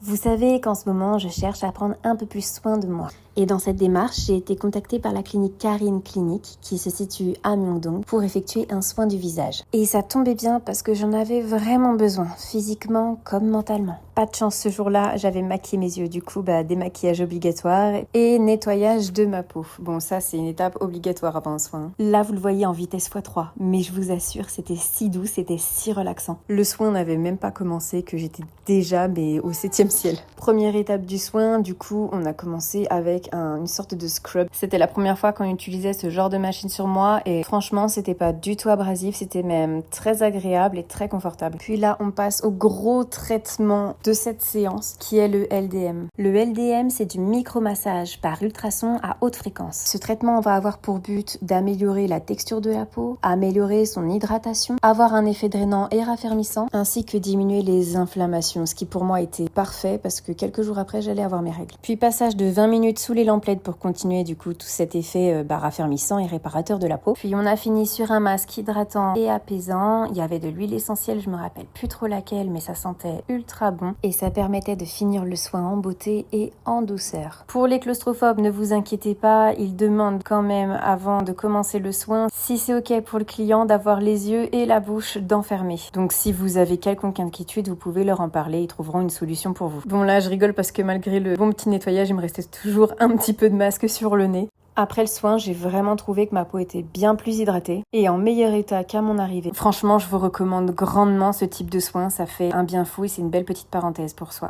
Vous savez qu'en ce moment, je cherche à prendre un peu plus soin de moi. Et dans cette démarche, j'ai été contactée par la clinique Karine Clinique, qui se situe à Myeongdong, pour effectuer un soin du visage. Et ça tombait bien parce que j'en avais vraiment besoin, physiquement comme mentalement. Pas de chance ce jour-là, j'avais maquillé mes yeux, du coup, démaquillage obligatoire et nettoyage de ma peau. Bon, ça, c'est une étape obligatoire avant un soin. Là, vous le voyez en vitesse x3, mais je vous assure, c'était si doux, c'était si relaxant. Le soin n'avait même pas commencé que j'étais déjà au 7e ciel. Première étape du soin, du coup, on a commencé avec une sorte de scrub. C'était la première fois qu'on utilisait ce genre de machine sur moi et franchement, c'était pas du tout abrasif, c'était même très agréable et très confortable. Puis là, on passe au gros traitement de cette séance qui est le LDM. Le LDM, c'est du micromassage par ultrason à haute fréquence. Ce traitement va avoir pour but d'améliorer la texture de la peau, améliorer son hydratation, avoir un effet drainant et raffermissant, ainsi que diminuer les inflammations, ce qui pour moi était parfait parce que quelques jours après, j'allais avoir mes règles. Puis passage de 20 minutes sous les lamplettes pour continuer du coup tout cet effet raffermissant et réparateur de la peau. Puis on a fini sur un masque hydratant et apaisant. Il y avait de l'huile essentielle, je me rappelle plus trop laquelle, mais ça sentait ultra bon et ça permettait de finir le soin en beauté et en douceur. Pour les claustrophobes, ne vous inquiétez pas, ils demandent quand même avant de commencer le soin si c'est ok pour le client d'avoir les yeux et la bouche d'enfermer. Donc si vous avez quelconque inquiétude, vous pouvez leur en parler, ils trouveront une solution pour vous. Bon là je rigole parce que malgré le bon petit nettoyage, il me restait toujours un petit peu de masque sur le nez. Après le soin, j'ai vraiment trouvé que ma peau était bien plus hydratée et en meilleur état qu'à mon arrivée. Franchement, je vous recommande grandement ce type de soin, ça fait un bien fou et c'est une belle petite parenthèse pour soi.